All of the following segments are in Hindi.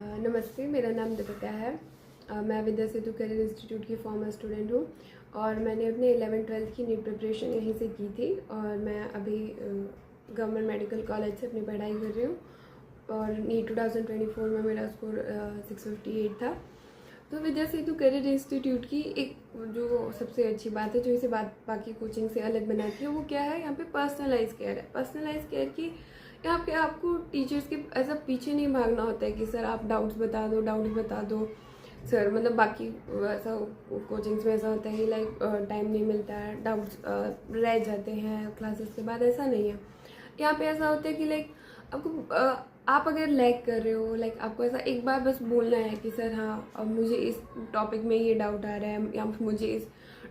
नमस्ते, मेरा नाम दीपिका है। मैं विद्या सेतु करियर इंस्टीट्यूट की फॉर्मर स्टूडेंट हूँ और मैंने अपने 11th-12th की नीट प्रिपरेशन यहीं से की थी और मैं अभी गवर्नमेंट मेडिकल कॉलेज से अपनी पढ़ाई कर रही हूँ और नीट 2024 में मेरा स्कोर 658 था। तो विद्या सेतु करियर इंस्टीट्यूट की एक जो सबसे अच्छी बात है, जो इसे बाकी कोचिंग से अलग बनाती है, वो क्या है, यहाँ पे पर्सनलाइज केयर है। पर्सनलाइज केयर की यहाँ पे आपको टीचर्स के ऐसा पीछे नहीं भागना होता है कि सर आप डाउट्स बता दो सर, मतलब बाकी ऐसा कोचिंग्स में ऐसा होता है कि लाइक टाइम नहीं मिलता है, डाउट्स रह जाते हैं क्लासेस के बाद। ऐसा नहीं है, यहाँ पे ऐसा होता है कि लाइक आपको आप अगर लैग कर रहे हो, लाइक आपको ऐसा एक बार बस बोलना है कि सर हाँ, अब मुझे इस टॉपिक में ये डाउट आ रहा है या मुझे इस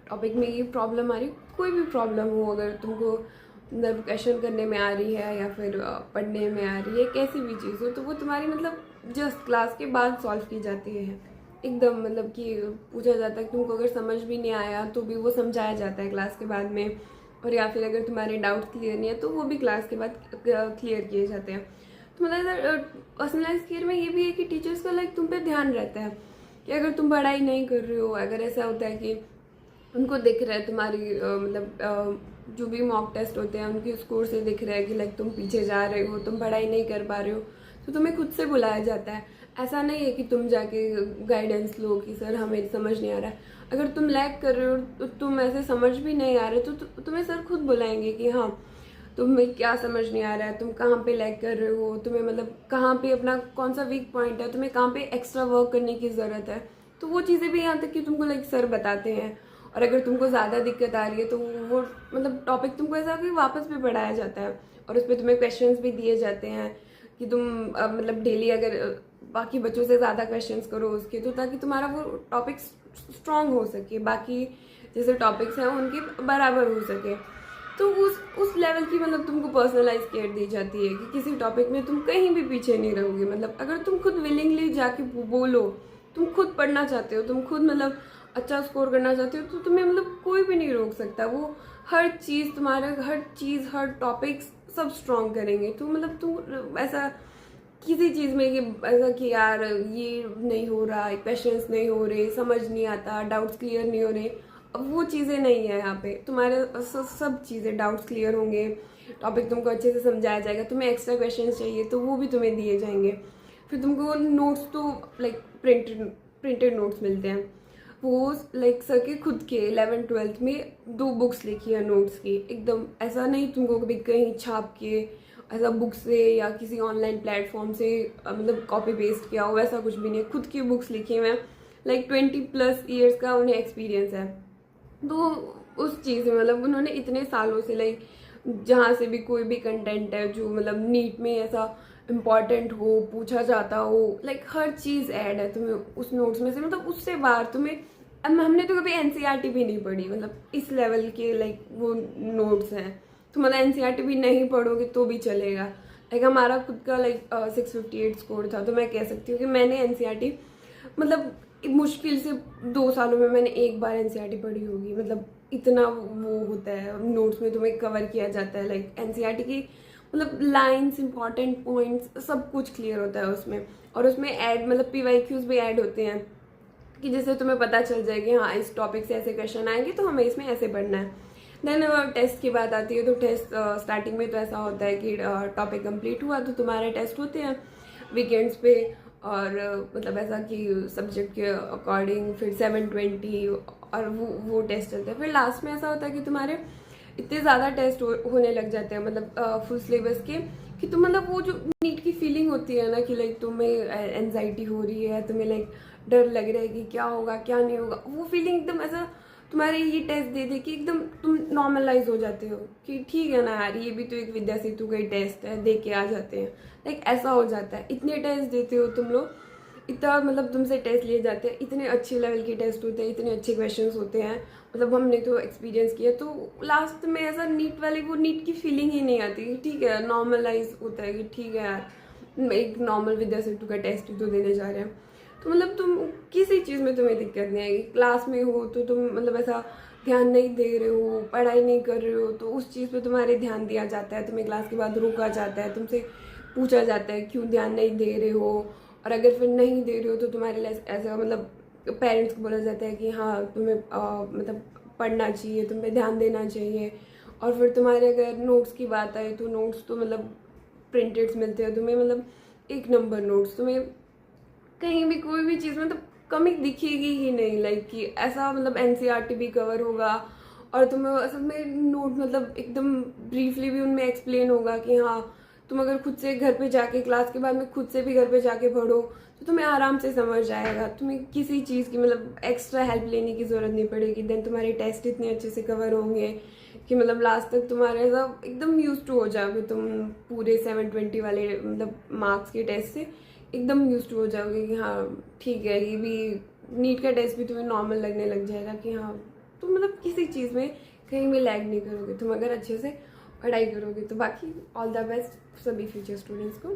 टॉपिक में ये प्रॉब्लम आ रही है। कोई भी प्रॉब्लम हो, अगर तुमको मतलब क्वेश्चन करने में आ रही है या फिर पढ़ने में आ रही है, कैसी भी चीज़ हो, तो वो तुम्हारी मतलब जस्ट क्लास के बाद सॉल्व की जाती है एकदम। मतलब कि पूछा जाता है, तुमको अगर समझ भी नहीं आया तो भी वो समझाया जाता है क्लास के बाद में, और या फिर अगर तुम्हारे डाउट क्लियर नहीं है तो वो भी क्लास के बाद क्लियर किए जाते हैं। तो मतलब पर्सनलाइज केयर में ये भी है कि टीचर्स का लाइक तुम पे ध्यान रहता है कि अगर तुम पढ़ाई नहीं कर रहे हो, अगर ऐसा होता है कि उनको दिख रहा है तुम्हारी मतलब जो भी मॉक टेस्ट होते हैं उनके स्कोर से दिख रहा है कि लाइक तुम पीछे जा रहे हो, तुम पढ़ाई नहीं कर पा रहे हो, तो तुम्हें खुद से बुलाया जाता है। ऐसा नहीं है कि तुम जाके गाइडेंस लो कि सर हमें समझ नहीं आ रहा है। अगर तुम लैग कर रहे हो तो तुम ऐसे समझ भी नहीं आ रहे तो तुम्हें सर खुद बुलाएंगे कि हाँ तुम्हें क्या समझ नहीं आ रहा है, तुम कहाँ पे लैग कर रहे हो, तुम्हें मतलब कहाँ पे अपना कौन सा वीक पॉइंट है, तुम्हें कहाँ पे एक्स्ट्रा वर्क करने की ज़रूरत है। तो वो चीज़ें भी यहाँ तक कि तुमको लाइक सर बताते हैं। और अगर तुमको ज़्यादा दिक्कत आ रही है तो वो मतलब टॉपिक तुमको ऐसा कि वापस भी पढ़ाया जाता है और उस पर तुम्हें क्वेश्चंस भी दिए जाते हैं कि तुम मतलब डेली अगर बाकी बच्चों से ज़्यादा क्वेश्चंस करो उसके, तो ताकि तुम्हारा वो टॉपिक स्ट्रॉन्ग हो सके, बाकी जैसे टॉपिक्स हैं उनके बराबर हो सके। तो उस लेवल की मतलब तुमको पर्सनलाइज केयर दी जाती है कि किसी टॉपिक में तुम कहीं भी पीछे नहीं रहोगे। मतलब अगर तुम खुद विलिंगली जाके बोलो, तुम खुद पढ़ना चाहते हो, तुम खुद मतलब अच्छा स्कोर करना चाहते हो, तो तुम्हें मतलब कोई भी नहीं रोक सकता। वो हर चीज़ तुम्हारा हर टॉपिक्स सब स्ट्रॉन्ग करेंगे। तो मतलब तुम ऐसा किसी चीज़ में कि ऐसा कि यार ये नहीं हो रहा, क्वेश्चंस नहीं हो रहे, समझ नहीं आता, डाउट्स क्लियर नहीं हो रहे, अब वो चीज़ें नहीं है यहाँ पे। तुम्हारे सब चीज़ें डाउट्स क्लियर होंगे, टॉपिक तुमको अच्छे से समझाया जाएगा। तुम्हें एक्स्ट्रा क्वेश्चंस चाहिए तो वो भी तुम्हें दिए जाएंगे। फिर तुमको नोट्स तो लाइक प्रिंटेड नोट्स मिलते हैं। वो लाइक सर के खुद के 11th-12th में 2 बुक्स लिखी है नोट्स की, एकदम ऐसा नहीं तुमको कभी कहीं छाप के ऐसा बुक से या किसी ऑनलाइन प्लेटफॉर्म से मतलब कॉपी पेस्ट किया हो, वैसा कुछ भी नहीं है। खुद की बुक्स लिखी हुए हैं, लाइक 20+ ईयर्स का उन्हें एक्सपीरियंस है। तो उस चीज़ में मतलब उन्होंने इतने सालों से लाइक जहाँ से भी कोई भी कंटेंट है जो मतलब नीट में ऐसा इम्पॉर्टेंट हो, पूछा जाता हो, लाइक हर चीज़ ऐड है तुम्हें उस नोट्स में से। मतलब उससे बाहर तुम्हें हमने तो कभी एनसीईआरटी भी नहीं पढ़ी, मतलब इस लेवल के लाइक वो नोट्स हैं। तो मतलब एनसीईआरटी भी नहीं पढ़ोगे तो भी चलेगा। लाइक हमारा खुद का लाइक 658 स्कोर था, तो मैं कह सकती हूँ कि मैंने एनसीईआरटी मतलब मुश्किल से 2 सालों में मैंने एक बार एनसीईआरटी पढ़ी होगी। मतलब इतना वो होता है, नोट्स में तुम्हें कवर किया जाता है लाइक एनसीईआरटी की मतलब लाइंस, इंपॉर्टेंट पॉइंट्स, सब कुछ क्लियर होता है उसमें। और उसमें ऐड मतलब पीवाईक्यूज भी ऐड होते हैं कि जिससे तुम्हें पता चल जाए कि हाँ इस टॉपिक से ऐसे क्वेश्चन आएंगे तो हमें इसमें ऐसे पढ़ना है। देन टेस्ट की बात आती है तो टेस्ट स्टार्टिंग में तो ऐसा होता है कि टॉपिक कंप्लीट हुआ तो तुम्हारे टेस्ट होते हैं वीकेंड्स पे, और मतलब ऐसा कि सब्जेक्ट के अकॉर्डिंग फिर 720 और वो टेस्ट चलते हैं। फिर लास्ट में ऐसा होता है कि तुम्हारे इतने ज़्यादा टेस्ट होने लग जाते हैं मतलब फुल सिलेबस के, कि तुम मतलब वो जो नीट की फीलिंग होती है ना कि लाइक तुम्हें एनजाइटी हो रही है, तुम्हें लाइक डर लग रहा है कि क्या होगा क्या नहीं होगा, वो फीलिंग एकदम ऐसा तुम्हारे ये टेस्ट दे दे कि एकदम तुम नॉर्मलाइज हो जाते हो कि ठीक है ना यार, ये भी तो एक विद्या सेतु का ही टेस्ट है, दे के आ जाते हैं। लाइक ऐसा हो जाता है। इतने टेस्ट देते हो तुम लोग, इतना मतलब तुमसे टेस्ट लिए जाते हैं, इतने अच्छे लेवल के टेस्ट होते हैं, इतने अच्छे क्वेश्चंस होते हैं। मतलब हमने तो एक्सपीरियंस किया, तो लास्ट में ऐसा नीट वाली वो नीट की फीलिंग ही नहीं आती कि ठीक है नॉर्मलाइज होता है कि ठीक है यार एक नॉर्मल विद्या सेतु का टेस्ट ही तो देने जा रहे हैं। तो मतलब तुम किसी चीज़ में तुम्हें दिक्कत नहीं आएगी। क्लास में हो तो तुम मतलब ऐसा ध्यान नहीं दे रहे हो, पढ़ाई नहीं कर रहे हो, तो उस चीज़ पे तुम्हारे ध्यान दिया जाता है। तुम्हें क्लास के बाद रोका जाता है, तुमसे पूछा जाता है क्यों ध्यान नहीं दे रहे हो, और अगर फिर नहीं दे रहे हो तो तुम्हारे लिए ऐसा मतलब पेरेंट्स को बोला जाता है कि हाँ तुम्हें मतलब पढ़ना चाहिए, तुम पे ध्यान देना चाहिए। और फिर तुम्हारे अगर नोट्स की बात आए तो नोट्स तो मतलब प्रिंटेड्स मिलते हैं तुम्हें, मतलब 1 नंबर नोट्स, तुम्हें कहीं भी कोई भी चीज़ मतलब कमी दिखेगी ही नहीं। लाइक कि ऐसा मतलब एनसीईआरटी भी कवर होगा और तुम्हें असल में नोट मतलब एकदम ब्रीफली भी उनमें एक्सप्लेन होगा कि हाँ तुम अगर खुद से घर पे जाके क्लास के बाद में खुद से भी घर पे जाके पढ़ो तो तुम्हें आराम से समझ आएगा, तुम्हें किसी चीज़ की मतलब एक्स्ट्रा हेल्प लेने की ज़रूरत नहीं पड़ेगी। देन तुम्हारे टेस्ट इतने अच्छे से कवर होंगे कि मतलब लास्ट तक तुम्हारे सब एकदम यूज टू हो जाओगे, तुम पूरे 720 वाले मतलब मार्क्स के टेस्ट से एकदम यूज टू हो जाओगे कि हाँ ठीक है, ये भी नीट का टेस्ट भी तुम्हें नॉर्मल लगने लग जाएगा कि हाँ तुम मतलब किसी चीज़ में कहीं भी लैग नहीं करोगे तुम अगर अच्छे से पढ़ाई करोगे। तो बाकी ऑल द बेस्ट सभी फ्यूचर स्टूडेंट्स को।